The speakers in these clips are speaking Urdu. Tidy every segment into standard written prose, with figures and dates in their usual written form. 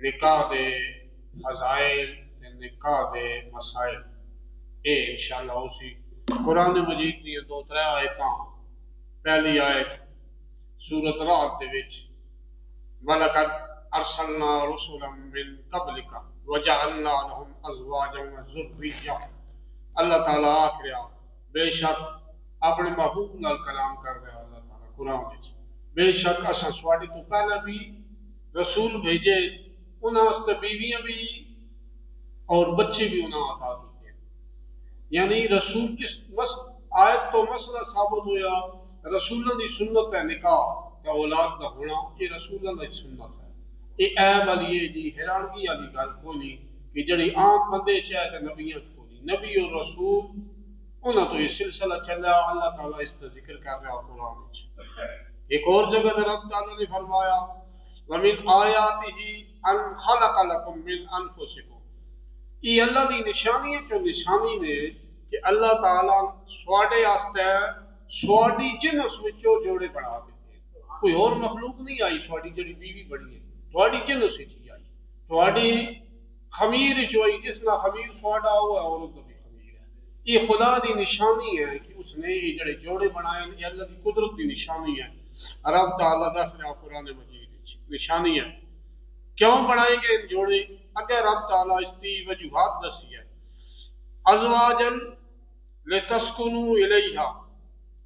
نکاح دے فضائل تے نکاح دے مسائل اے انشاءاللہ اسی قرآن مجید دی دو ترے آیتاں پہلی آیت سورۃ رعد دے وچ وَلَقَدْ أَرْسَلْنَا رُسُلًا مِّن قَبْلِكَ وَجَعَلْنَا لَهُمْ أَزْوَاجًا وَذُرِّيَّةً اللہ تعالیٰ آکھیا بے شک اپنے محبوب نال کلام کر رہا اللہ تعالیٰ قرآن وچ بے شک اساں سواڈے تو پہلا بھی رسول بھیجے انہاں واسطے بیویاں بھی اور بچے بھی انہاں عطا کیتے یعنی رسول کس آیت تو مسئلہ ثابت ہویا رسولوں دی سنت ہے نکاح تے اولاد دا ہونا یہ رسولوں دی سنت ہے یہ عیب والی ہے جی حیرانگی والی گل کوئی نہیں کہ جڑی عام بندے چاہے تے نبیاں کو نہیں نبی اور رسول انہاں تو یہ سلسلہ چلا اللہ تعالیٰ اس کا ذکر کر رہا قرآن وچ ایک اور جگہ رب تعالیٰ نے فرمایا وَمِنْ آیَاتِهِ أَنْ خَلَقَ لَكُم مِّنْ أَنفُسِكُم یہ اللہ دی نشانی ہے جو نشانی نے کہ اللہ تعالیٰ سواڈے واسطے سواڈی جنس وچوں جوڑے بنا دیتے کوئی اور مخلوق نہیں آئی سواڈی جڑی بیوی بنی ہے تواڈی جنس وچ ہی آئی تواڈی خمیر وچ آئی جس نہ خمیر سواڈا ہوا ہے عورت دا بھی خمیر ہے یہ خدا دی نشانی ہے کہ اس نے یہ جڑے جوڑے بنائے یہ اللہ دی قدرت دی نشانی ہے رب تعالیٰ دس رہا قرآن مجید وچ نشانی ہے کیوں بنائے گئے ان جوڑے اگر رب تعالیٰ اس کی وجوہات دسی ہے ازواجن لتسکنو الیہا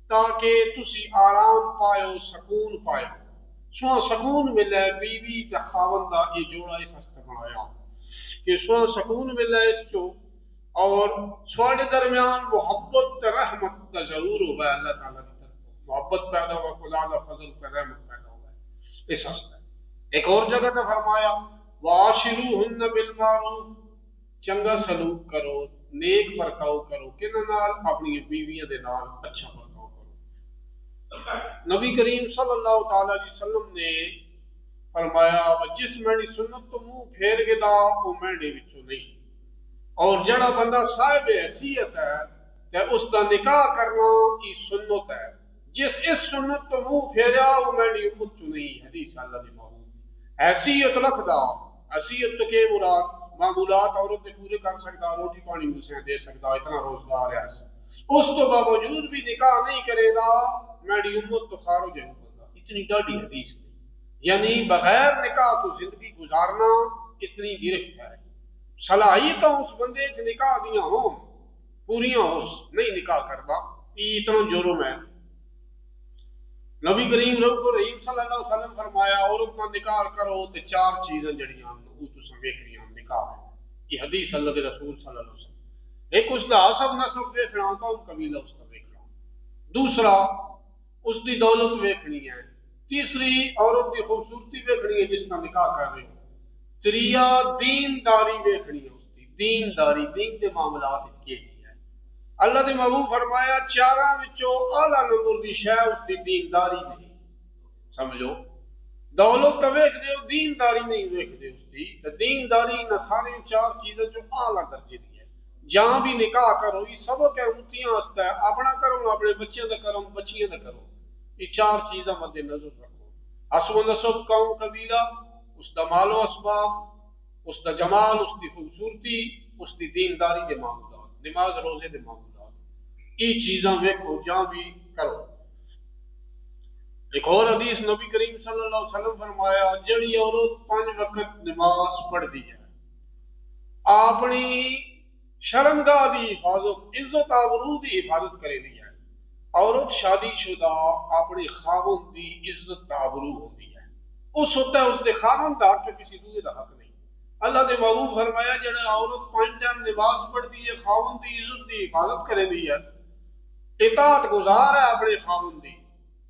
تاکہ تسی آرام پائے سکون پائے سونا سکون ملے بیوی تے خاوند دا یہ جوڑا اس واسطے بنایا کہ سونا سکون ملے اس چو اور سواڈے درمیان محبت تے رحمت دا ضرور ہوا اللہ تعالیٰ کی طرف محبت پیدا ہوا خدا دا فضل تے رحمت پیدا ہوا اس واسطے ایک اور جگہ تے فرمایا وَعَاشِرُوهُنَّ بِالْمَعْرُوفِ چنگا سلوک کرو نیک برتاؤ کرو کنہاں نال اپنی بیویاں دے نال اچھا برتاؤ کرو نبی کریم صلی اللہ تعالی علیہ وسلم نے فرمایا جس میری سنت تو منہ پھیر کے دا وہ میرے وچوں نہیں اور جڑا بندہ صاحب حیثیت ہے تے اس دا نکاح کرنا کی سنت ہے جس اس سنت تو منہ پھیریا وہ میری امت چوں نہیں حدیث اللہ دی حیثیت رکھدا حیثیت تو کہ مراد معمولات عورت دے پورے کر سکتا روٹی پانی اسے دے سکتا اتنا روزگار ہے اس تو باوجود بھی نکاح نہیں کرے گا میری امت تو خارج ہے اتنی ڈاڈی حدیث ہے یعنی بغیر نکاح تو زندگی گزارنا اتنی گرفت ہے صلاحیتاں اس بندے چ نکاح دیاں ہوں پوریاں ہو نہیں نکاح کرتا یہ اتنا جرم ہے نبی کریم رؤوف الرحیم صلی اللہ علیہ وسلم فرمایا عورت نہ نکاح کرو تے چار چیزاں جڑیاں وہ تساں ویکھنیاں نکاح ہے یہ حدیث اللہ کے رسول صلی اللہ علیہ وسلم ایک اس دا حسب نسب ویکھنا قوم قبیلہ اس کا ویکھنا دوسرا اس دی دولت ویکھنی ہے تیسری عورت دی خوبصورتی ویکھنی ہے جس کا نکاح کر رہے ہو تریا دینداری ویکھنی ہے اس دی دینداری دین دے معاملات کی اللہ نے محبوب فرمایا چاراں وچوں اعلیٰ نمبر دی شے اس دی دینداری نہیں سمجھو دولت تو ویکھ دے دینداری نہیں ویکھ دے اس دی دینداری نہ سارے چار چیزیں جو اعلیٰ درجے دی ہے جہاں بھی نکاح کرو یہ سبق ہے امتیاں واسطے ہے اپنا کرو اپنے بچیاں دا کرو بچیاں دا کرو یہ چار چیزاں مد نظر رکھو حسب و نسب قوم قبیلہ اس دا مال و اسباب اس دا جمال اس دی خوبصورتی اس دی دینداری دے معاملات نماز روزے دے معاملات یہ چیزاں ویکھو جہاں بھی کرو ایک اور حدیث نبی کریم صلی اللہ علیہ وسلم فرمایا جڑی عورت 5 وقت نماز پڑھ دی ہے اپنی شرمگاہ دی حفاظت عزت آبرو دی حفاظت کرے دی ہے عورت شادی شدہ اپنی خاوند دی عزت آبرو ہوتی ہے اس ہوتا ہے اس دے خاوند دا کہ کسی دوسرے دا حق نہیں اللہ نے محبوب فرمایا جڑا عورت 5 ٹائم نماز پڑھ دی ہے خاوند دی عزت دی حفاظت کرے دی ہے اطاعت گزار ہے اپنے خاوند دی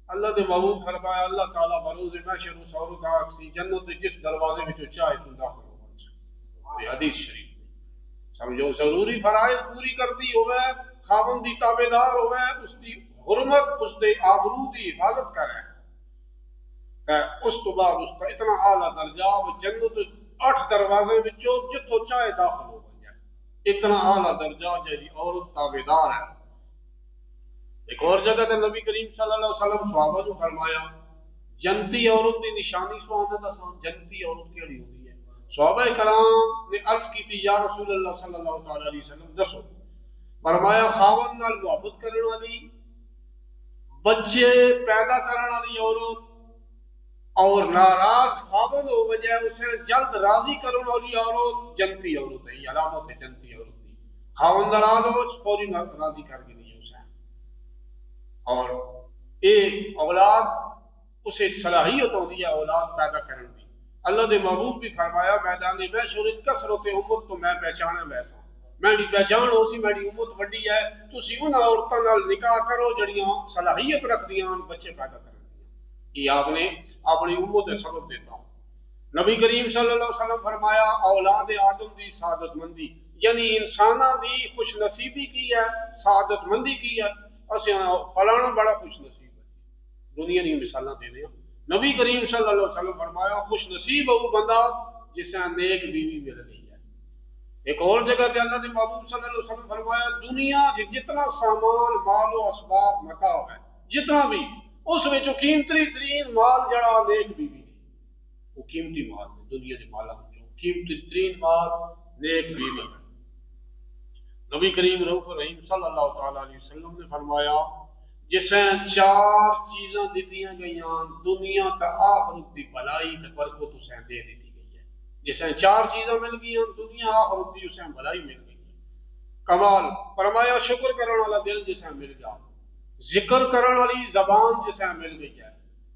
اللہ نے محبوب فرمایا اللہ تعالیٰ بروز محشر اس عورت آکسی جنت دے جس دروازے وچوں چاہے تو داخل ہو یہ حدیث شریف سمجھو ضروری فرائض پوری کرتی ہوئے خاوند دی تابعدار ہوئے اس دی حرمت اس دے آبرو دی حفاظت کرے اس تو بعد اس کا اتنا اعلیٰ درجہ جنت 8 دروازے وچوں جتوں چاہے داخل ہو جائے اتنا اعلیٰ درجہ جی عورت تابعدار ہے ایک اور جگہ تے نبی کریم صلی اللہ علیہ وسلم صحابہ کو فرمایا جنتی عورت دی نشانی سواندا دساں جنتی عورت کیڑی ہوندی ہے صحابہ کرام نے عرض کی تھی یا رسول اللہ صلی اللہ تعالی علیہ وسلم دسو، فرمایا خاون نال محبت کرنے والی، بچے پیدا کرنے والی عورت اور ناراض خاون ہو بجائے اسے جلد راضی کرنے والی عورت جنتی عورت ہے، یہ علامت ہے جنتی عورت کی۔ خاون ناراض ہو فوری راضی کر کے نہیں اسے، اور ایک اولاد اسے صلاحیت ہوتی ہے اولاد پیدا کرنے کی۔ اللہ دے محبوب بھی فرمایا میدان محشر کثرت امت تو میں پہچانا ویسا، میری پہچان ہو سی میری امت وڈی ہے، تسی ان عورتوں نال نکاح کرو جڑیاں صلاحیت رکھدیاں بچے پیدا کرن دی۔ یہ آپ نے اپنی امت دے سبب دیتا ہوں۔ نبی کریم صلی اللہ علیہ وسلم فرمایا اولاد آدم دی سعادت مندی، یعنی انساناں دی خوش نصیبی کی ہے، سعادت مندی کی ہے۔ اسے فلانا بڑا خوش نصیب ہے، دنیا دی مثالاں دے دیا۔ نبی کریم صلی اللہ علیہ وسلم فرمایا خوش نصیب وہ بندہ جسے نیک بیوی مل گئی ہے۔ ایک اور جگہ پہ اللہ کے محبوب صلی اللہ علیہ وسلم فرمایا دنیا جتنا سامان مال و اسباب متاع ہے جتنا بھی، اس میں جو قیمتی ترین مال جڑا نیک بیوی ہے، وہ قیمتی مال ہے۔ دنیا کے مالا جو قیمتی ترین مال نیک بیوی ہے۔ نبی کریم رؤوف رحیم صلی اللہ تعالی علیہ وسلم نے فرمایا جسے چار چیزاں دیتیاں گئیاں دنیا تا آخرت دی بھلائی تے برکت اسے دے دیتی گئی ہے۔ جسے چار چیزاں مل گئی دنیا آخرت دی اسے بھلائی مل گئی ہے۔ کمال فرمایا شکر کرنے والا دل جسے مل گیا، ذکر کرنے والی زبان جسے مل گئی ہے،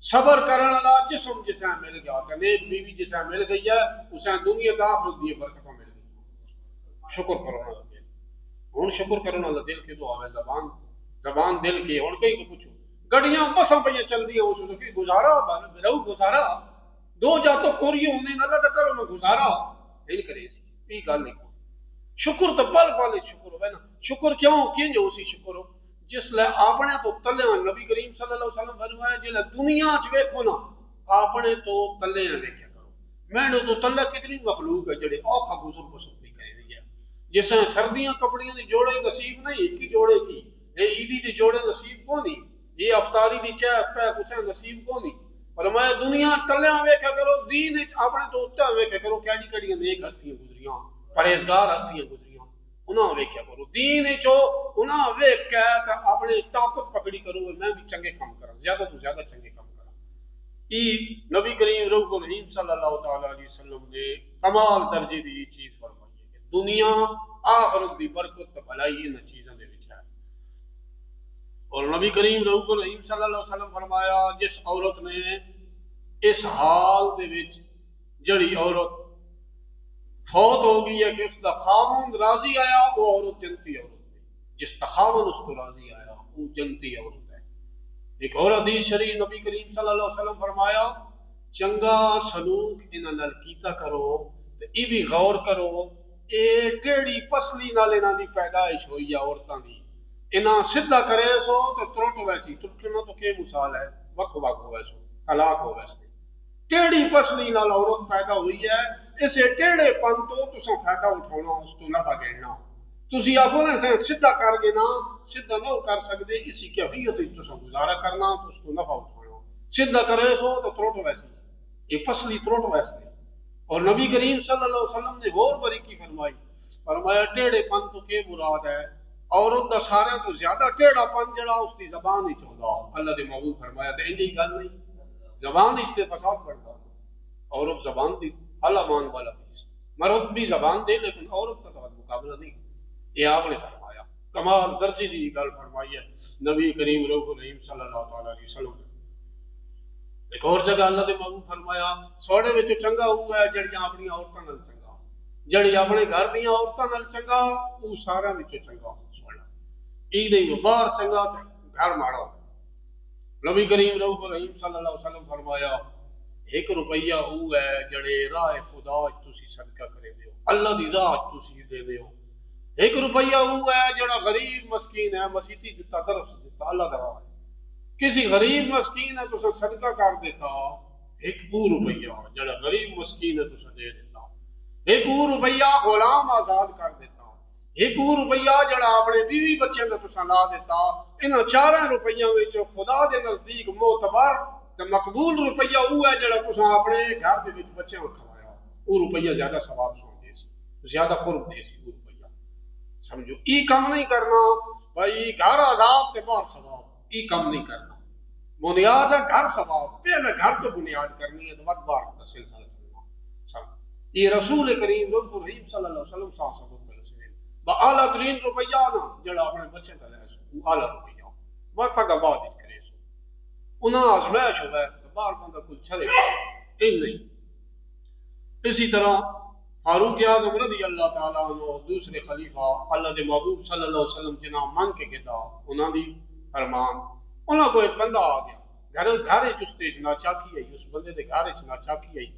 صبر کرنے والا جسم جسے مل گیا، نیک بیوی جسے مل گئی ہے، اسے دنیا تا آخرت دی برکتیں مل گئی۔ شکر کرنے والا دل، ہن شکر کرنے والا دل کے تو آوے زبان دل کی ہوں کہیں کو پوچھو گڑیاں بساں پہ چل دیا اس کی گزارا رہو گزارا دو جا تو کوری ہونے نہ لگا کرو میں گزارا نہیں کرے سی یہ گل نہیں۔ شکر تو پل پل شکر ہوئے نا، شکر کیوں کینج ہو سی شکر ہو جس لئے اپنے تو تلے نبی کریم صلی اللہ علیہ وسلم فرمایا جلے دنیا چ ویکھو نا اپنے تو تلے ویکھیا کرو۔ میں تو تلے کتنی مخلوق ہے جڑے اوکھا گزر بسر بھی کہہ رہی ہے، جس سردیاں کپڑیاں دی جوڑے نصیب نہیں ایک ہی جوڑے تھی، یہ عیدی دی جوڑے نصیب کو نہیں، یہ افطاری دی چاہ پہ کچھ نصیب کو نہیں۔ فرمایا دنیا تلیاں ویکھا کرو، دین اپنے تو اتنا ویکھا کرو کیڑی کیڑیاں نیک ہستیاں گزریاں، پرہیزگار ہستیاں گزریاں، انہاں ویکھیا کرو۔ دین چو انہاں ویکھ کے تے اپنی طاقت پکڑی کرو میں بھی چنگے کام کراں، زیادہ تو زیادہ چنگے کام کراں۔ نبی کریم رؤوف الرحیم صلی اللہ تعالی علیہ وسلم نے کمال درجے دی چیز فرمائی ہے کہ دنیا آخرت دی برکت تے بھلائی ان چیزاں دے وچ ہے۔ اور نبی کریم رؤوف الرحیم صلی اللہ علیہ وسلم فرمایا جس عورت نے اس حال دے وچ جڑی عورت فوت ہو گئی ہے کہ اس دا خاوند راضی آیا وہ عورت جنتی عورت ہے، جس دا خاوند اس کو راضی آیا وہ جنتی عورت ہے۔ ایک اور حدیث شریف نبی کریم صلی اللہ علیہ وسلم فرمایا چنگا سلوک انہاں نال کیتا کرو تے ای بھی غور کرو اے ٹیڑی پسلی نال انہاں دی پیدائش ہوئی ہے عورتاں دی، انہاں سدھا کرے سو تو ترٹ ویسی ترٹنا تو کیا مثال ہے وقت وقت ہوئے سو طلاق ہو ویسے ٹیڑی پسلی نال عورت پیدا ہوئی ہے، اسے ٹیڑے پن تو تساں فائدہ اٹھانا اس تو نفع گھڑنا، تسی اپنے سے سدھا کر کے نا سدھا نہ کر سکتے اسی کیفیت تساں گزارا کرنا تو اس کو نفع اٹھانا، سدھا کرے سو تو ترٹ ویسی یہ پسلی ترٹ ویسے۔ اور نبی کریم صلی اللہ علیہ وسلم نے اور بریکی فرمائی، فرمایا ٹیڑے پن تو کیا مراد ہے، عورت دا سارے تو زیادہ ٹیڑا پن جڑا اس کی زبان ہی چاہتا اللہ دے محبوب فرمایا تے انجی گل نہیں زبان اس تے فساد پڑتا، عورت زبان دی اللہ مان والا بھی مرد بھی زبان دے لیکن عورت کا مقابلہ نہیں، یہ آپ نے فرمایا کمال درجے دی گل فرمائی ہے نبی کریم رؤوف الرحیم صلی اللہ تعالی علیہ وسلم نے۔ ایک اور جگہ اللہ دے محبوب فرمایا سوڑے وچ چنگا ہوا ہے جڑیاں اپنی عورتاں نال چنگا، جڑی اپنے گھر دیاں عورتاں نال چنگا وہ سارا وچ چنگا سوڑا، ای نہیں باہر چنگا تے گھر ماڑا۔ نبی کریم رؤوف الرحیم صلی اللہ علیہ وسلم فرمایا ایک روپیہ وہ ہے جڑے راہ خدا تسی صدقہ کرے دیو، اللہ دی راہ تسی دے دیو۔ ایک روپیہ وہ ہے جڑا غریب مسکین ہے مسیتی دیتا طرف سے دیتا اللہ دا راہ ہے، کسی غریب مسکین ہے تو صدقہ کر دیتا، ایک وہ روپیہ جڑا غریب مسکین ہے تو دے دیتا، ایک وہ روپیہ غلام آزاد کر دیتا، ایک وہ روپیہ جڑا اپنے بیوی بچے کا تسا لا دیتا۔ انہاں چاروں روپیاں وچ خدا دے نزدیک معتبر تے مقبول روپیہ وہ ہے جڑا تسا اپنے گھر دے وچ بچے نوں کھوایا، وہ روپیہ زیادہ ثواب سن دے سی زیادہ قرب دے سی وہ روپیہ سمجھو ای کم نہیں کرنا بھائی گھر عذاب تے باہر ثواب ای کم نہیں کرنا بنیاد ہے گھر ثواب پہلے گھر تو بنیاد کرنی ہے تو بعد باہر کا سلسلہ چلنا سمجھ یہ رسول کریم صلی اللہ علیہ وسلم صاحب با اعلیٰ ترین روپیہ نا جڑا اپنے بچے کا لے سو وہ اعلیٰ روپیہ وقت کا بعد اس کرے سو انہاں آزمائش ہوئے تو باہر بندہ کل چھلے ان نہیں اسی طرح فاروق اعظم رضی اللہ تعالیٰ عنہ دوسرے خلیفہ اللہ دے محبوب صلی اللہ علیہ وسلم جنہاں من کے گدا انہاں دی فرمان انہاں کو ایک بندہ آ گیا گھر چستے چنا چاکی آئی اس بندے دے گھر چنا چاکی آئی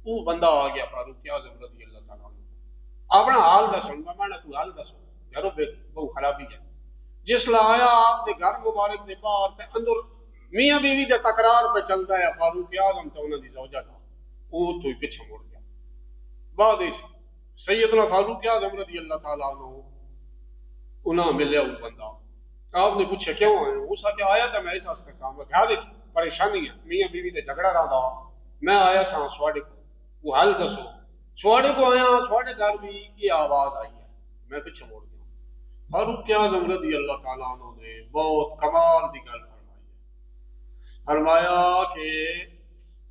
وہ بندہ آ گیا فاروق اعظم رضی اللہ تعالیٰ عنہ اپنا حال دسوں میں نے کوئی حال دسوں گھروں پہ بہت خرابی ہے جس لئے آیا آپ دے گھر مبارک دے باہر تے اندر میاں بیوی دے تقرار پہ چلتا ہے فاروق اعظم تو انہوں دی زوجہ تھا وہ تو ہی پیچھے مڑ گیا بعد سیدنا فاروق اعظم رضی اللہ تعالیٰ عنہ انہاں ملیا وہ بندہ آپ نے پوچھا کیوں آئے اس آکے آیا تھا میں ایسا اس کا سامنے گھر پریشانی ہے میاں بیوی دے جھگڑا رہا تھا میں آیا ساں سواڑے کو وہ حل دسو سواڑے کو آیا سواڑے گھر بھی یہ آواز آئی ہے میں پیچھے موڑ گیا فاروق اعظم رضی اللہ تعالیٰ عنہ نے بہت کمال دی گل فرمایا کہ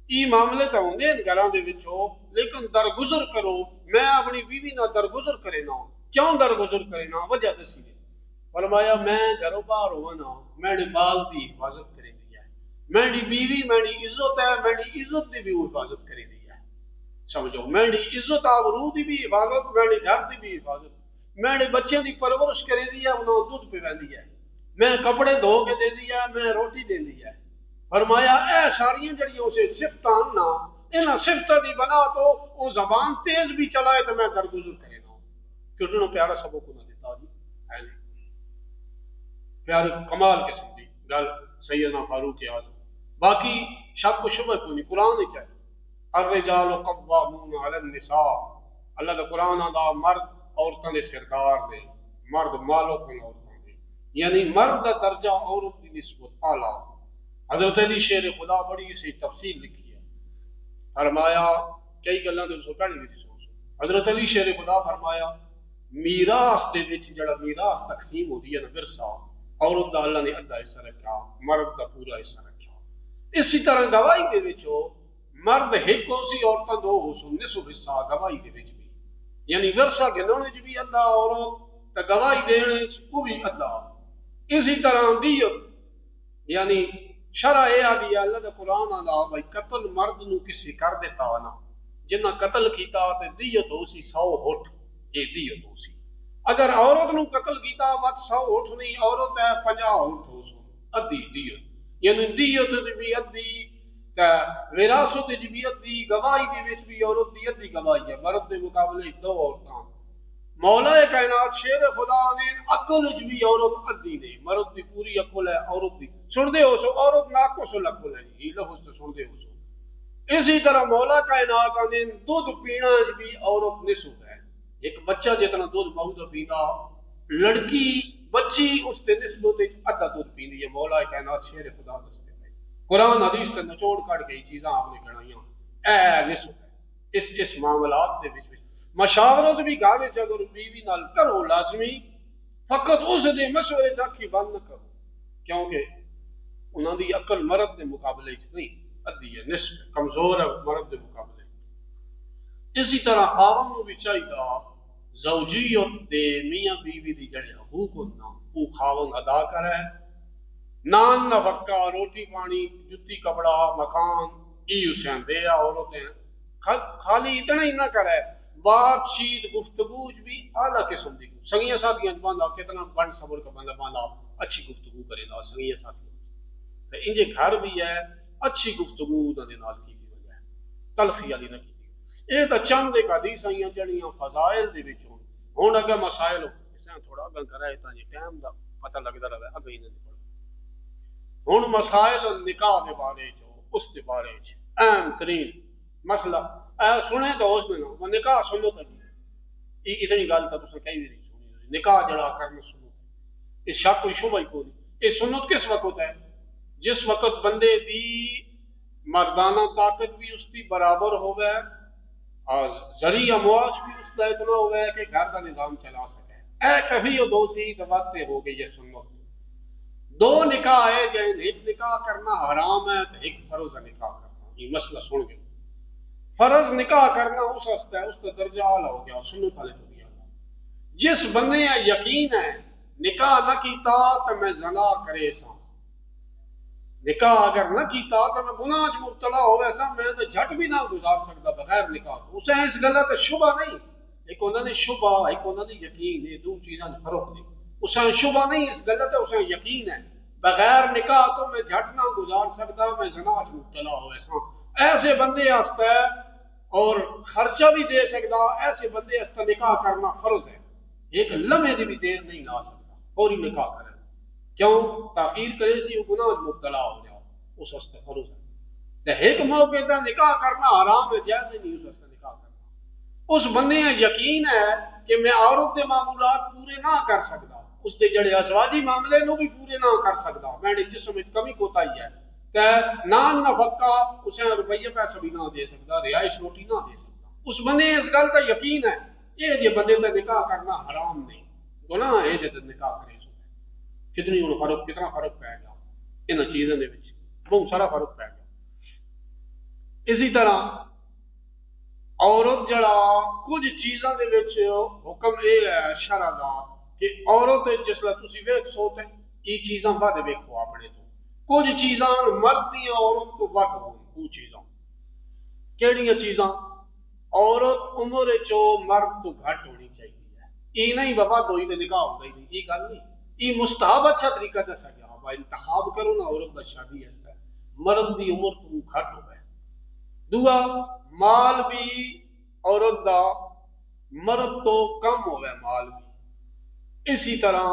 یہ معاملے تو ہوندے ہیں گھراں دے وچوں لیکن درگزر کرو میں اپنی بیوی نہ درگزر کرے نا کیوں درگزر کرے نا وجہ دسی نے فرمایا میں گھروں باہر ہوا نا میرے بال دی حفاظت کرے دی ہے میری بیوی میری عزت ہے میری عزت دی بھی حفاظت کرے دی ہے سمجھو میری عزت آبرو دی بھی حفاظت میرے گھر دی بھی حفاظت میرے بچے دی پرورش کرے دی ہے انہوں دودھ پہ ویندی ہے میں کپڑے دھو کے دے دی ہے میں روٹی دے دی ہے فرمایا اے ساریاں جڑیوں سے صفتان نہ انہاں صفتہ دی بنا تو وہ زبان تیز بھی چلائے تو میں درگزر کرے نا کیونکہ انہوں پیارا سبق نہ دیتا جی پیارے کمال قسم دی گل سیدنا فاروق اعظم باقی شک و شبہ کو نہیں قرآن ہی چاہے الرجال قوامون علی النساء اللہ دا قرآن دا مرد عورتوں دے سردار دے مرد مالوں کو عورتوں دے یعنی مرد دا درجہ عورت دی نسبت اعلیٰ حضرت علی شیر خدا بڑی سی تفصیل لکھی ہے فرمایا کئی گلاں دے سو پڑھی دی سو حضرت علی شیر خدا فرمایا میراث دے وچ جڑا میراث تقسیم ہوندی ہے نا ورثہ عورت دا اللہ نے ادھا حصہ رکھا مرد دا پورا حصہ رکھا اسی طرح گواہی دے وچ مرد ایک ہو سی عورتاں دو ہو سو نصف حصہ گواہی دے وچ بھی یعنی ورثہ گنونے وچ بھی ادھا عورت تے گواہی دینے وچ وہ بھی ادھا اسی طرح دیت یعنی شرع اے آدھی اللہ دا قرآن آدھا بھائی قتل مرد نو کسی کر دیتا نا جنہ قتل کیتا تے دیت ہو سی 100 ہوٹ یہ دیت ہو سی اگر عورت نو قتل کیتا وقت 100 ہوٹ نہیں عورت ہے 50 ہوٹ ہو سو ادھی دیت یعنی دیت دی بھی ادھی تے وراثت دی بھی ادھی گواہی دی وچ بھی عورت دی ادھی گواہی ہے مرد دے مقابلے دو عورتاں مولا کائنات شیر خدا نے عقل وچ بھی عورت ادھی نے مرد دی پوری عقل ہے عورت دی سن دے ہو سو عورت ناقص العقل ہے جی لفظ تو سن دے ہو سو اسی طرح مولا کائنات نے دودھ پینا وچ بھی عورت نصف ہے ایک بچہ جتنا دودھ بہت پیندا لڑکی بچی اس تے نسبت وچ ادھا دودھ پیندی ہے مولا کائنات شیر خدا دستے ہیں قرآن حدیث تے نچوڑ کٹ گئی چیزاں آپ نے گنائیاں اے نصف ہے اس معاملات دے وچ مشاورت بھی گھر وچ اگر بیوی نال کرو لازمی فقط اس دے مشورے تک ہی بند نہ کرو کیونکہ انہاں دی عقل مرد دے مقابلے وچ نہیں ادھی ہے نصف کمزور ہے مرد دے مقابلے اسی طرح خاوند نو بھی چاہیے زوجیت دے میاں بیوی دی جڑے حقوق ہونا وہ خاوند ادا کرے نان نفقہ روٹی پانی جتی کپڑا مکان ای حسین دے عورتیں خالی اتنا ہی نہ کرے بات چیت گفتگو بھی اعلیٰ قسم دی سنگیاں ساتھیاں باندھا کتنا بند صبر کا بندہ باندھا اچھی گفتگو کرے گا سنگیاں ساتھیاں انجے گھر بھی ہے اچھی گفتگو دے نال کی وجہ ہے تلخی والی نہ کی یہ تو چند ایک حدیث آئیاں جڑیاں فضائل دے وچ ہن اگر مسائل ہو تھوڑا اگاں کرے تا جی ٹائم دا پتہ لگدا رہے اگے ہی نہیں پڑھ ہن مسائل نکاح دے بارے چ اس دے بارے چ اہم ترین مسئلہ سنے تو اس نے نا نکاح سنت ہے اتنی گل تو تساں کئی بھی نہیں سنی نکاح جڑا کرنا سنت اس شک کوئی شبہ کوئی نہیں یہ سنت کس وقت ہے جس وقت بندے دی مردانہ طاقت بھی اس کی برابر ہوگا اور ذریعہ معاش بھی اس کا اتنا ہوا ہے کہ گھر کا نظام چلا سکے. اے کبھی وہ دوسی دباتے ہو گئی یہ سنت. دو نکاح ہے جن ایک نکاح کرنا حرام ہے تو ایک فرض نکاح کرنا. یہ مسئلہ سن گئے. فرض نکاح کرنا اس وقت ہے اس کا درجہ اعلیٰ ہو گیا, سنت والے تو بھی اعلیٰ. جس بندے کا یقین ہے نکاح نہ کیتا تو میں زنا کرے سا, نکاح اگر نہ کیتا تو میں گناہ چ مبتلا ہو ایسا میں تو جھٹ بھی نہ گزار سکتا بغیر نکاح. اسے اس گل تے شبہ نہیں, ایک انہوں نے شبہ ایک انہوں نے یقین, یہ دو چیزاں فرق نہیں. اسے شبہ نہیں اس گل تے, اسے یقین ہے بغیر نکاح تو میں جھٹ نہ گزار سکتا, میں زنا چ مبتلا ہو ایسا. ایسے بندے واسطے اور خرچہ بھی دے سکتا, ایسے بندے واسطے نکاح کرنا فرض ہے. ایک لمحے دی بھی دیر نہیں لا سکتا, فوری نکاح کرے. کیوں تاخیر کرے سی وہ گناہ مبتلا ہو جاؤ, اس واسطے فرض ہے. ایک موقع تے نکاح کرنا حرام ہے, جائز نہیں اس واسطے نکاح کرنا. اس بندے کا یقین ہے کہ میں عورت کے معمولات پورے نہ کر سکتا, اس کے جڑے ازواجی معاملے نو بھی پورے نہ کر سکتا, میرے جسم میں کمی کوتاہی ہے تے نان نفقہ اسے روپیہ پیسہ بھی نہ دے سکتا, رہائش روٹی نہ دے سکتا. اس بندے اس گل کا یقین ہے یہ جے بندے تے نکاح کرنا حرام نہیں, گناہ ہے جے نکاح کرے. کتنی فرق, کتنا فرق پی گیا ان چیزوں کے بہت سارا فرق پی گیا. اسی طرح عورت جڑا کچھ چیزوں کے حکم یہ ہے شرع دا کہ عورت جس لئے تسی ویکھ سو تے یہ چیزاں ود ویکھو اپنے تو, کچھ چیزاں مرد دیاں عورت تو ود ہون. وہ چیزاں کیڑیاں چیزاں؟ عورت عمر چو مرد تو گھٹ ہونی چاہیے ہے. یہ نہیں بابا دوئی تے نکاح ہو گئی نہیں, یہ گل نہیں. یہ مستحب اچھا طریقہ دسا گیا, انتخاب کرو نا عورت کا شادی اس طرح مرد دی عمر تو گھٹ ہو گئے. دعا مال بھی عورت دا مرد تو کم ہو گئے مال بھی. اسی طرح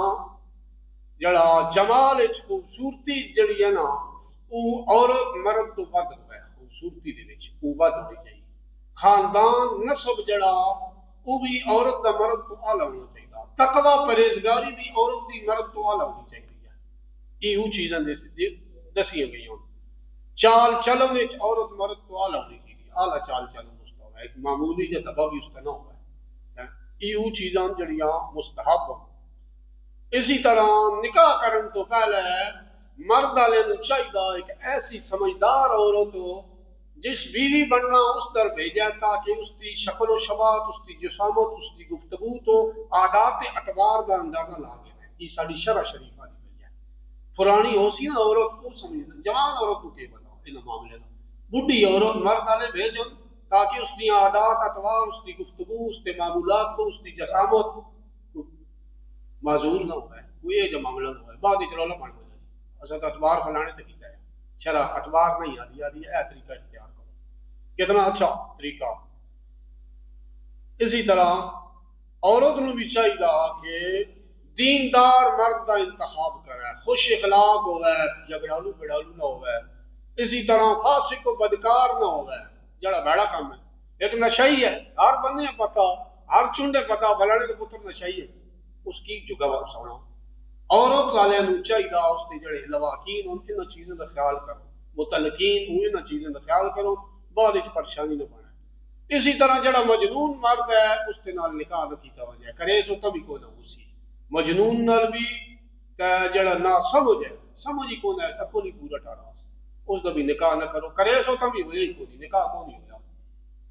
جڑا جمال خوبصورتی جڑی ہے نا وہ عورت مرد تو ود ہو گئے خوبصورتی دے وچ, وہ ود ہونی چاہیے. خاندان نسب جڑا وہ بھی عورت دا مرد تو اعلیٰ ہونا چاہیے. تقوی پرہیزگاری بھی عورت دی مرد تو اعلیٰ ہونی چاہیے. یہ وہ چیزاں دسیاں گئی ہوں. چال چلن عورت مرد تو اعلیٰ ہونی چاہیے, اعلیٰ چال چلن اس کا ہے, ایک معمولی جا دبا بھی اس کا نہ ہوا ہے. یہ وہ چیزاں جڑیاں مستحب. اسی طرح نکاح کرن تو پہلے مرد والے نوں چاہیے ایک ایسی سمجھدار عورت ہو جس بیوی بننا اس در بھیجا تاکہ اس کی شکل و شبات, اس کی جسامت, اس کی گفتگو تو عادات اعتبار کا اندازہ لا کے ہے. یہ ساری شرع شریفہ دی وجہ ہے. پرانی ہو سی نا عورت کو سمجھ, جوان عورت کو کی بتاؤ ان معاملے کا. بڈھی عورت مرد والے بھیجن تاکہ اس کی عادات اعتبار, اس کی گفتگو, اس کے معمولات کو, اس کی جسامت معذور نہ ہوا ہے. وہ یہ جو معاملہ نہ ہوا ہے بعد ہی چلولا پڑھ ہو جائے. اصل اعتبار فلانے تک کیتا ہے, شرع اعتبار نہیں آدھی آدھی اے طریقہ اختیار کرو, کتنا اچھا طریقہ. اسی طرح عورت نو بھی چاہیے کہ دیندار مرد کا انتخاب کرے, خوش اخلاق ہوئے, جھگڑالو بڑالو نہ ہوئے. اسی طرح فاسق و بدکار نہ ہوئے, جڑا بڑا کام ہے. ایک نشئی ہے, ہر بندے پتا, ہر چنڈے پتا بلانے کے پتر نشئی ہے, اس کی جو گواہ سونا. عورت والے نو چاہیے اس کے جڑے لواحقین ان چیزوں کا خیال کرو, متعلقین ان چیزوں کا خیال کرو, بعد وچ پریشانی نہ بنے. اسی طرح جڑا مجنون مرد ہے اس کے نال نکاح نہ کیتا وجہ کرے سو تبھی کو نہ اسی مجنون نال بھی جڑا نہ سمجھ ہے, سمجھ ہی کون ہے سب کو نہیں پورا ٹھہرا اس کا بھی نکاح نہ کرو, کرے سو تبھی ہوئے ہی کوئی نکاح کو نہیں ہوا.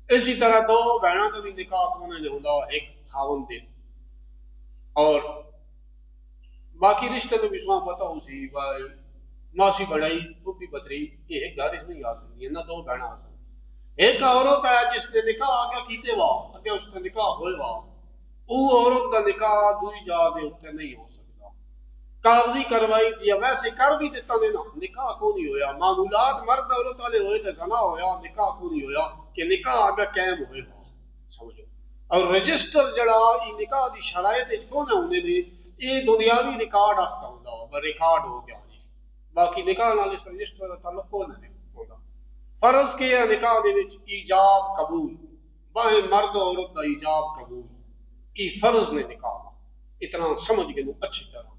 اسی طرح دو بہنوں کا بھی نکاح کو نہیں ہوتا, ایک خاون دے اور باقی رشتے تو بھی سواں پتہ ہو سی بھائی ماسی بڑائی پھوپھی بتری یہ ایک گھر نہیں آ سکتی, نہ دو بہن آ سکتی. ایک عورت ہے جس نے نکاح آگے کیتے وا اگے اس کا نکاح ہوئے وا, وہ عورت کا نکاح دوئی جا دے اتنے نہیں ہو سکتا. کاغذی کروائی تھی ویسے کر بھی دیتا دینا, نکاح کو نہیں ہویا. معمولات مرد عورت والے ہوئے تو زنا ہویا, نکاح کو نہیں ہویا کہ نکاح آگے قائم ہوئے وا. سمجھو. اور رجسٹر جڑا یہ نکاح دی شرائط کون ہونے نے یہ دنیاوی ریکارڈ واسطے ہوندا ہو, ریکارڈ ہو گیا جی. باقی نکاح نال اس رجسٹر دا تعلق کون ہے ہوندا. فرض کے نکاح دے وچ ایجاب قبول, باہیں مرد عورت دا ایجاب قبول, یہ فرض نے نکاح. اتنا سمجھ کے لو اچھی طرح.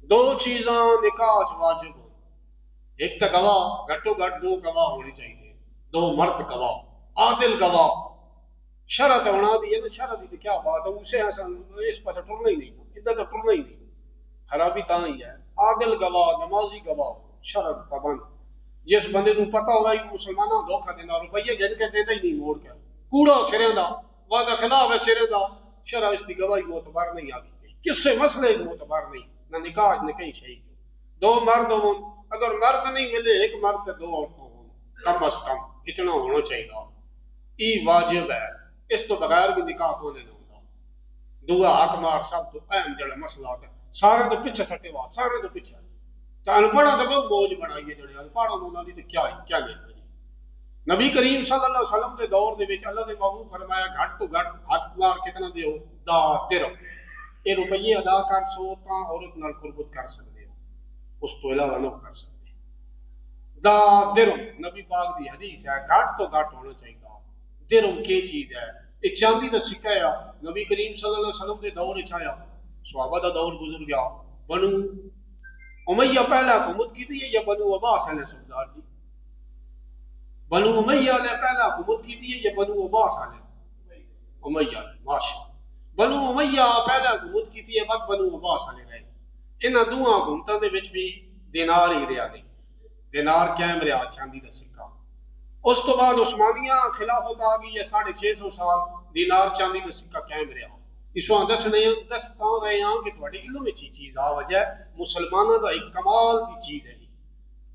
دو چیزاں نکاح چ واجب ہو, ایک تو گواہ, گھٹو گھٹ دو گواہ ہونے چاہیے, دو مرد گواہ, عادل گواہ. شرع تو بنا دی ہے نا، شرع دی کیا بات ہے، اسے ایسا اس پاس ٹرنا ہی نہیں، ادھر تو ٹرنا ہی نہیں، خرابی تاں ہی ہے۔ عادل گواہ، نمازی گواہ، شرع پابند، جس بندے کو پتہ ہوگا کہ مسلمانوں دھوکہ دینا، روپیے گن کے دیتا ہی نہیں موڑ کے، کوڑا سرے دا وعدہ خلاف ہے سرے دا، شرع اس کی گواہی معتبر نہیں آتی گئی، کس سے مسئلے معتبر نہیں، نہ نکاح نہ کہیں شہید، دو مرد ہوں، اگر مرد نہیں ملے ایک مرد تے دو عورتوں ہوں، کم از کم اتنا ہونا چاہیے، یہ واجب ہے، اس تو بغیر بھی نکاح ہونے نہیں ہوتا۔ دعا حق مار سب تو اہم جڑا مسئلہ ہے، سارے تو پیچھے سٹے ہوا، سارے تو پیچھے، تو انپڑھا تو بہت موج بنائیے جڑے انپڑھا انہوں نے تو کیا نہیں کری۔ نبی کریم صلی اللہ علیہ وسلم کے دور دے وچ اللہ نے محبوب فرمایا گھٹ تو گھٹ حق مار کتنا دیو، دا درہم، یہ روپیے ادا کر سو تاں عورت نال قربت کر سکتے ہو، اس تو علاوہ نہ کر سکتے۔ دا درہم نبی پاک دی حدیث ہے، گھٹ تو گھٹ ہونا چاہیے۔ درہم کی چیز ہے، یہ چاندی دا سکہ ہے، نبی کریم صلی اللہ علیہ وسلم کے دور وچ آیا، صحابہ دا دور گزر گیا، بنو امیہ پہلا حکومت کی تھی یا بنو عباس علیہ سردار جی؟ بنو امیہ نے پہلا حکومت کی تھی یا بنو عباس علیہ امیہ؟ ماشاء بنو امیہ پہلا حکومت کی تھی بعد بنو عباس علیہ رہے، انہاں دوہاں حکومتاں دے وچ بھی دینار ہی رہا نہیں، دینار قائم رہا چاندی دا سکہ۔ اس تو بعد عثمانیہ خلافت آ گئی ہے، 650 سال دینار چاندی دا سکہ قائم رہا۔ اس وہاں دس رہے ہیں کہ تھوڑی علم میں چیز آ وجہ مسلمانوں دا ایک کمال دی چیز ہے،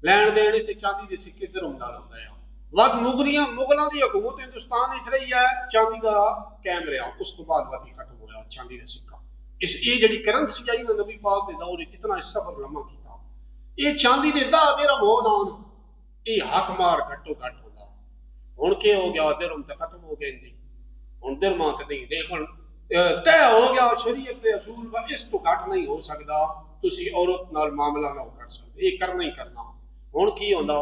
لین دینے سے چاندی دے سکے درہم نال ہوندا ہے۔ وقت مغلاں دی حکومت ہندوستان وچ رہی ہے، چاندی دا قائم رہا، اس تو بعد وقت ختم ہویا چاندی دا سکہ۔ اس یہ جڑی کرنسی آئی نا نبی پاک دے دور وچ اتنا سفر لمحہ کیتا، یہ چاندی دے 10 درہم ہون، یہ حق مار گھٹو گھٹ ہوندا۔ ہن کے ہو گیا درہم تے ختم ہو گئے جی، ہن درہماں تے نہیں، لیکن طے ہو گیا شریعت دے اصول با اس تو گھٹ نہیں ہو سکدا، تسی عورت نال معاملہ نہ کر سکتے، یہ کرنا ہی کرنا۔ ہن کی ہوندا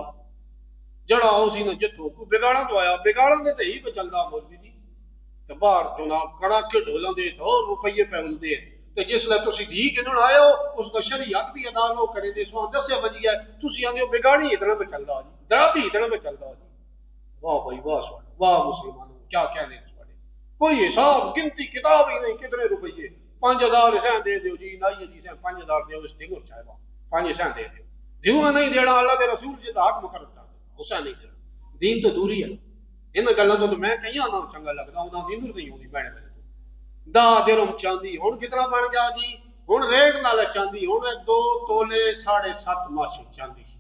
جڑا اسی نے جتھوں کوئی بگاڑا تو آیا، بگاڑا دے تے ہی پہ چلدا مولوی جی، تے باہر جناب کڑا کے ڈھولاں دے تے اور روپیے پہ ہلدے، تے جس لے تسی دھی گنن آئے ہو اس دا شریعت بھی ادا نہ کرے دے، سو دسیا بج گیا تسی آندے ہو بگاڑی اتنا پہ چلدا جی، درابی اتنا پہ چلدا جی۔ واہ بھائی واہ سوال، واہ مسلمانوں کیا کہنے سوالے، کوئی حساب گنتی کتاب ہی نہیں، کتنے روپیے 5000 حسین دے دیو جی، نائی جی سے 5000 دیو، اس ڈنگر چاہے با 5 حسین دے دیو، دیو نہیں دینا اللہ دے رسول جی دا حق مقرر کر دے، حسین نہیں دینا، دین تو دوری ہے، ان گلاں تو میں کہیں آنا چنگا لگدا، انہاں دی نور نہیں ہوندی بہنے میں۔ دا درہم چاندی ہن کتنا بن گیا جی، ہن ریٹ نال چاندی ہن 2 تولے 7.5 ماشے چاندی سی،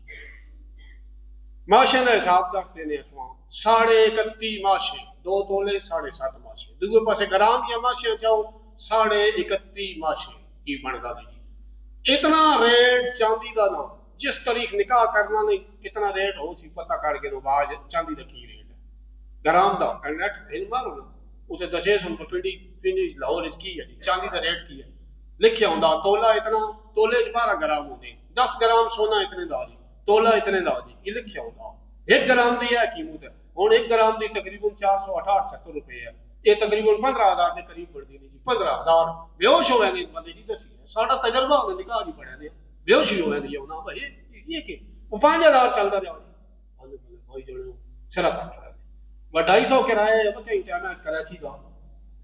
ماشے دا حساب دستے نے اسواں 31.5 ماشے، 2 تولے 7.5 ماشے، دوسرے پاسے گرام یا ماشے جاؤ 31.5 ماشے کی بندا دی، اتنا ریٹ چاندی دا نا، جس تاریخ نکاح کرنا نہیں اتنا ریٹ ہو سی پتہ کر کے نو باج چاندی دا کی ریٹ ہے، گرام دا نیٹ ہن مارو نا اوتے دسے سن پنڈی لاہور وچ کی ہے چاندی دا ریٹ کی ہے لکھیا ہوندا، تولا اتنا، تولے 12 گرام ہوندے، 10 گرام سونا اتنے دا جی، تولا اتنے دا جی، یہ لکھیا ہوتا۔ 1 گرام دی ہے قیمت ہے، ہن 1 گرام دی تقریباً 468 روپے ہے، یہ تقریباً 15,000 کے قریب بڑھ دی جی، 15,000 بے ہوش ہوئے نے بندے جی، دسی ہے ساڈا تجربہ ہونے نکاح جی پڑھے نے بے ہوشی ہوئے دی ہونا بھائی، یہ کہ وہ 5,000 چلدا رہا جی، بھائی جڑو سرا کٹ رہا ہے، 250 کرایہ ہے پتہ انٹرا میں کراچی دا،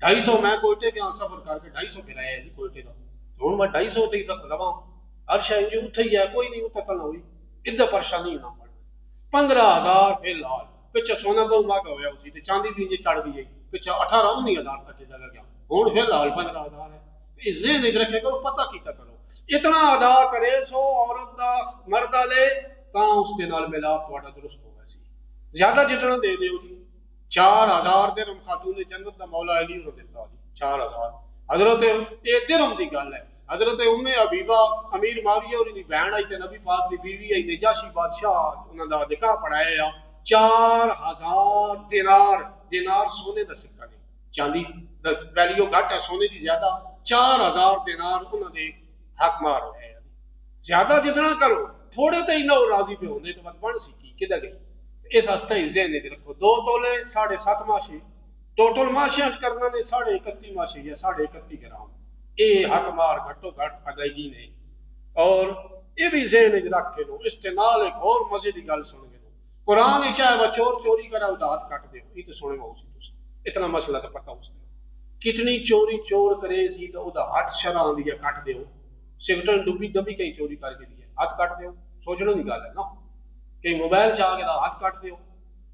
250 میں کوئٹے کے سفر کر کے 250 کرایہ ہے جی کوئٹے دا، ہن میں 250 تے رکھ لواں، ہر شے جو اتھے ہی ہے، کوئی نہیں اتھے کل ہوئی، ادھر پریشانی نہ پڑ، 15,000 فی الحال، پچھے سونا بہت مہنگا ہویا اسی تے چاندی بھی انج چڑھ گئی، پچھے 18-19,000 تک جگہ گیا، ہن فی الحال 15,000 ہے، اس ذہن وچ رکھے کرو، پتہ کیتا کرو، اتنا ادا کرے سو عورت دا مرد والے تاں اس دے نال ملاپ تہاڈا درست ہوگا سی، زیادہ جتنا دے دیو جی، 4,000 درہم خاتون جنت دا مولا علی نے دیتا جی، 4,000 حضرت یہ درہم دی گل ہے، حضرت ام حبیبہ امیر معاویہ اور دی بہن آئی تے نبی پاک دی بیوی آئی، نجاشی بادشاہ انہاں دا نکاح پڑھایا، 4,000 دینار سونے دا سکہ نہیں، چاندی دا ویلیو گھٹ ہے، سونے دی زیادہ، 4,000 دینار انہاں دے حق مار ہوئے، زیادہ جتنا کرو تھوڑے تے ہی نہ راضی پہ ہوندے تو بات بن سی کی کدھر گئی، اس ہستے ہی ذہن وچ رکھو، 2 تولے 7.5 ماشے، ٹوٹل ماشے کرنا نے 31.5 ماشے یا 31.5 گرام، یہ حق مار گھٹو گھٹ ادائیگی نے، اور یہ بھی ذہن وچ رکھ کے لو، استعمال ایک اور مزے دی گل سن کے لو، قرآن چاہے وہ چور چوری کرا وہ دات کٹ دے، یہ تو سنے وہ سی اتنا مسئلہ تو پتہ اس کتنی چوری چور کرے سی تو وہ ہاتھ شرح آدھی ہے کٹ دیو سگرٹ ڈبی دبی کہیں چوری کر کے دی ہے ہاتھ کٹ دیو سوچنا نہیں گل ہے نا کہیں موبائل چاہ کے ہاتھ کٹ دیو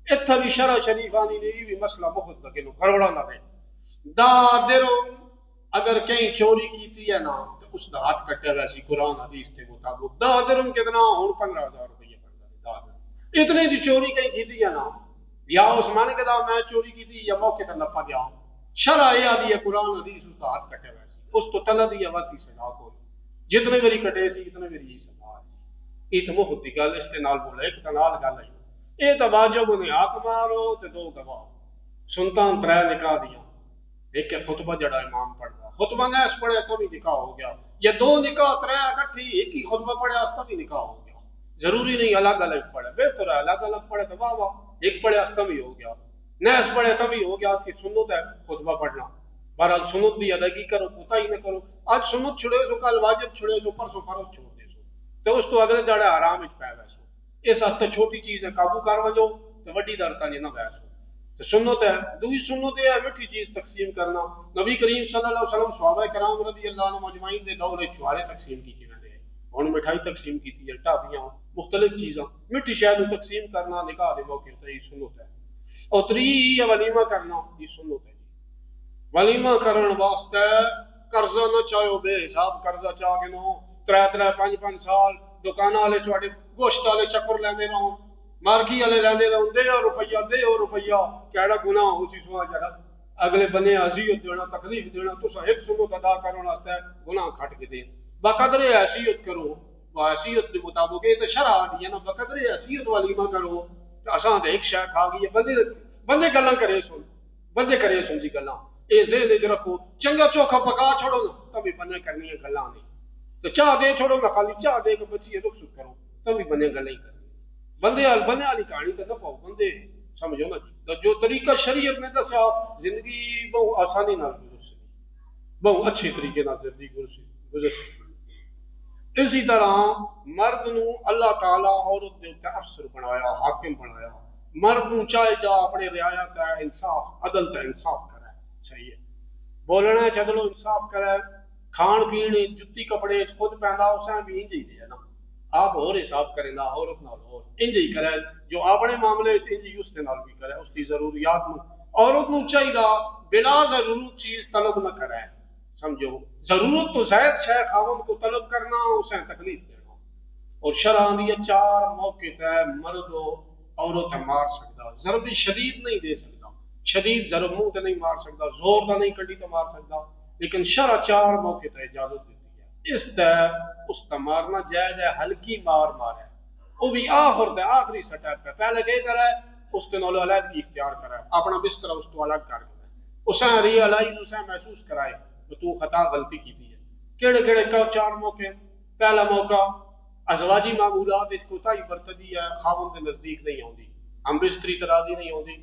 اتنا بھی شرح شریف آنی نہیں بھی مسئلہ بہت لگے نو کروڑا نہ رہے دادر اگر کہیں چوری کیتی ہے نا تو اس کا ہاتھ کٹے ویسی قرآن حدیث کے مطابق دادر کتنا ہوں 15,000 روپیے پڑ جائے اتنی دی چوری کہیں کیتی ہے نا یا اس مانے کے دا میں چوری کیتی یا موقع تے لپا گیا شرع یہ آدھی ہے قرآن حدیث اس کا ہاتھ کٹے ویسی اس تو تلا دی آواتی سزا کو جتنے میری کٹے سی اتنے میری سزا ہے یہ تو محبت کی گل اس کے نال بولا ایک نال گل ہے یہ تو واجب انہیں حق مارو تے 2 گواہ سنتان 3 نکاح دیا ایک خطبہ جڑا امام پڑھتا خطبہ نے اس پڑھے تو بھی نکاح ہو گیا یا 2 نکاح 3 اکٹھی ایک ہی خطبہ پڑھے اس بھی نکاح ہو گیا ضروری نہیں الگ الگ پڑھے بہتر ہے الگ الگ پڑھے تو واہ واہ ایک پڑھے اس بھی ہو گیا نہ اس پڑھے تو بھی ہو گیا اس کی سنت ہے خطبہ پڑھنا بہرحال سنت بھی ادائیگی کرو کوتا ہی نہ کرو آج سنت چھڑے سو کل واجب چھڑے سو پرسوں فرض چھوڑ دے سو تو اس تو اگلے داڑے حرام وچ پے ویسو اس واسطے چھوٹی چیز ہے قابو کر وجو تو وڈی در کا نہ ویسو تو سنت ہے دوئی سنت ہے میٹھی چیز تقسیم کرنا نبی کریم صلی اللہ علیہ وسلم صحابہ کرام رضی اللہ عنہم اجمعین دے دور وچ چھوارے تقسیم کی ویندے ہن مٹھائی تقسیم کیتی ہے ٹافیاں مختلف چیزاں میٹھی شے نوں تقسیم کرنا نکاح دے موقع تے سنت ہے اور 3 ولیمہ کرنا یہ سنت ہے ولیمہ کرن واسطے قرضہ نہ چاہو بے حساب قرضہ چاہ کے نو 3-5 سال دکان والے سواڈے گوشت والے چکر لیندے رہو مارکی والے لیندے رہو دے روپیہ کیڑا گناہ ہو سی سوا جڑا اگلے بنے اذیت دینا تکلیف دینا تسا ایک سنت ادا کرن واسطے گناہ کھٹ کے دے بقدر حیثیت کرو حیثیت کے مطابق یہ تو شرع دی ہے نا بقدر حیثیت ولیمہ کرو اساں تے ایک شے کھا گئی بندے گلاں کرے سن جی گلاں اے ذہن وچ رکھو چنگا چوکھا پکا چھوڑو نا تبھی بنے کرنی ہے گلاں نہیں تو چاہ دے چھوڑو نا خالی چاہ دے کے بچی رخصت کرو تبھی بنے گلاں ہی کرنی بندے والی کہانی تے نہ پاؤ بندے سمجھو نا تو جو طریقہ شریعت نے دسیا زندگی بہت آسانی نال گزر سکتی بہت اچھے طریقے نال زندگی گزر سکتی اسی طرح مرد نو اللہ تعالی عورت دے اوپر افسر بنایا حاکم بنایا مرد نو چاہے جا اپنے رعایا کا انصاف عدل تے انصاف کرے صحیح ہے بولنا چدلو انصاف کرے کھان پین جتی کپڑے خود پہندا اسے بھی انج ہی دے نا آپ اور حساب کرے نا عورت نال اور انج ہی کرے جو اپنے معاملے سے انج ہی اس کے نال بھی کرے اس کی ضروریات نو عورت نو چاہیے بلا ضرورت چیز طلب نہ کرے سمجھو ضرورت تو زائد شے خاوند کو طلب کرنا اسے تکلیف دینا اور شرع دی 4 موقع تے مرد عورت مار سکتا ضرب شدید نہیں دے سکتا شدید ضرب منہ تے نہیں مار سکتا زور دا نہیں کڈی تے مار سکتا لیکن شرع 4 موقع تے اجازت دیتی ہے اس تے مارنا جائز ہے ہلکی مار مارے وہ بھی آخر تے آخری سٹیپ پہ پہلے کہ کرے اس تے نال علیحدگی اختیار کرے اپنا بستر اس تو الگ کر دے اسے ریئلائز اسے محسوس کرائے کہ تو خطا غلطی کیتی ہے کیڑے 4 موقع پہلا موقع ازواجی معمولات وچ کوتاہی برتدی ہے خاوند دے نزدیک نہیں آندی ہم بستری ترازی نہیں آندی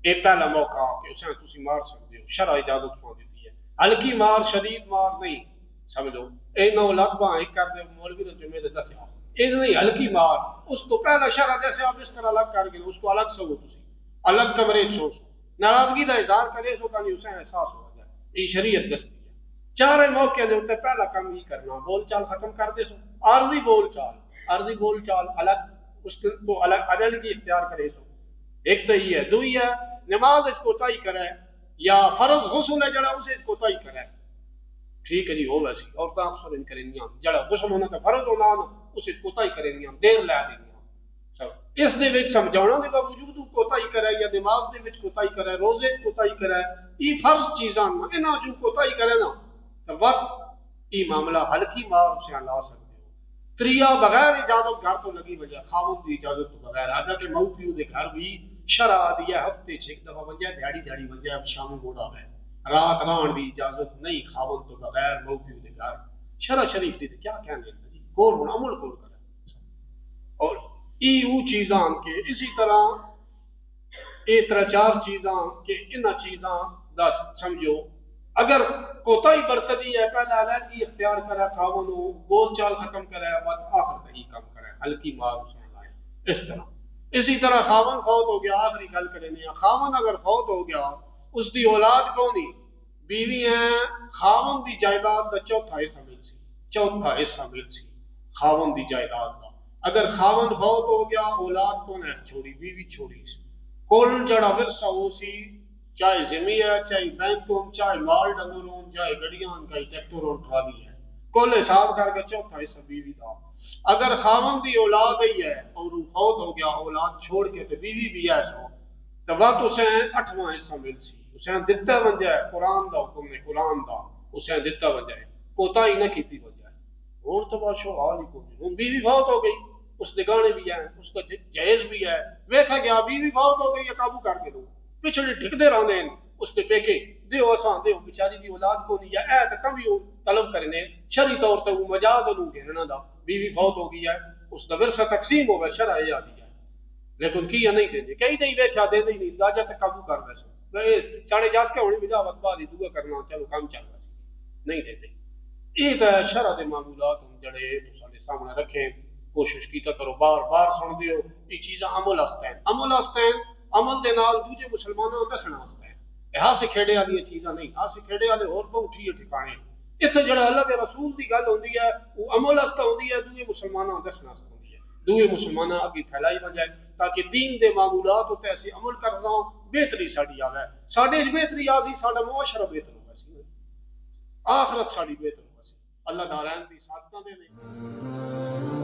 اے پہلا موقع کہ اسے تسی مار سکتے ہو شرع اجازت سو دیتی ہے ہلکی مار شدید مار نہیں سمجھو اے نو لت باں ایک کر دے مولوی نے جمعے دے دسیا اے نہیں ہلکی مار اس تو پہلا شرع جیسے آپ بستر الگ کر کے اس کو الگ سو تسی الگ کمرے چھو ناراضگی دا اظہار کرے سو کہ اسے احساس ہو جائے یہ شریعت دستی ہے 4 موقع دے اوتے پہلا کام ہی کرنا بول چال ختم کر دے سو عارضی بول چال الگ اس کو الگ عدل کی اختیار کرے سو ایک تو یہ ہے دوئی ہے نماز کوتاہی کرے یا فرض غسل ہے جڑا اسے کوتاہی کرے ٹھیک ہے جی ہو ویسی عورتاں اکثر ان کرینیاں جڑا غسل ہونا تے فرض ہونا اسے کوتاہی کرینیاں دیر لا دینیاں سب اس دے وچ سمجھاونا دے باوجود کوتاہی کرے یا نماز دے وچ کوتاہی کرے روزے کوتاہی کرے یہ فرض چیزاں انہاں جو کوتاہی کرے نا تے وقت یہ معاملہ ہلکی مار اسے لا سکتے ہو 3 بغیر اجازت گھر تو لگی وجہ خاوند دی اجازت تو بغیر حالانکہ ماؤ پیو دے گھر بھی شرع دیا ہفتے 1 دفعہ ونجا دیہڑی ونجا شام موڑا ہے رات رہن دی اجازت نہیں خاوند تو بغیر ماؤ پیو دے گھر شرع شریف دی کیا کہنے جی کول ہونا عمل کول کرے اور او چیزاں کہ اسی طرح اے 4 چیزاں کہ انہاں چیزاں دا سمجھو اگر کوتاہی برتدی ہے پہلا علیحدگی اختیار کرے خاوند بول چال ختم کرے بعد آخر تک ہی کم کرے ہلکی مار اسے لائے اس طرح اسی طرح خاوند فوت ہو گیا آخری گل کریں خاوند اگر فوت ہو گیا اس دی اولاد کونی بیوی ہیں خاون دی جائیداد دا چوتھا حصہ مل سی خاون دی جائیداد دا اگر خاون فوت ہو گیا اولاد کون ہے چھوڑی بیوی چھوڑی سی کل جڑا ورثہ ہو سی چاہے زمین ہے چاہے بینکوں چاہے مال ڈنگروں چاہے گڑیاں کا ٹریکٹروں ٹرالی ہے کل حساب کر کے چوتھا حصہ بیوی دا اگر خاون دی اولاد ہی ہے اور وہ فوت ہو گیا اولاد چھوڑ کے تو بیوی بھی ہے سو تو بات اسیں 8واں حصہ مل سی اسیں دتا ونجا ہے قرآن دا حکم ہے قرآن دا اسیں دتا ونجا ہے کوتا ہی نہ کیتی ونجا ہے ہوں تو بات شو حال ہی کوئی ہوں بیوی فوت ہو گئی اس دے گانے بھی ہیں اس کا جائز بھی ہے ویکھا گیا بیوی فوت ہو گئی قابو کر کے دو پچھڑے ڈھکدے رہندے ہیں اس دے پیکے دیو اساں دیو بیچاری دی اولاد کو نہیں ہے اے تے کم بھی طلب کرنے شرعی طور تے وہ مجاز نو گھننا دا بیوی فوت ہو گئی ہے اس دا ورثہ تقسیم ہوگا شرع یہ آدی ہے لیکن کیا نہیں دے دے کئی دے ویکھا دے دے نہیں لاجا تے قابو کر ویسو چاڑے جات کے ہونی بجا وقت بعد دعا کرنا چلو کام چل رہا سی نہیں دے دے یہ تے شرع دے معمولات ہم جڑے تساں سامنے رکھیں کوشش کیتا کرو بار بار سن دیو یہ چیزاں عمل ہستیں عمل دے نال دوجے مسلمانوں کو دسنا واسطے ہاں سے کھیڑے والی چیزاں نہیں ہاں سے کھیڑے والے اور بہت اٹھی ٹھکانے اتنے جڑا اللہ کے رسول دی گل ہوندی ہے وہ عمل واسطے ہوندی ہے دوجے مسلمانوں کو دسنا واسطے ہوندی ہے دوجے مسلمانوں اگے پھیلائی بن جائے تاکہ دین دے معمولات تے ایسے عمل کرنا بہتری ساڈی آوے ساڈے بہتری آدی ساڈا معاشرہ بہتر ہوگا سی آخرت ساڈی بہتر ہوگا سی اللہ نارائن دی سعادتاں دے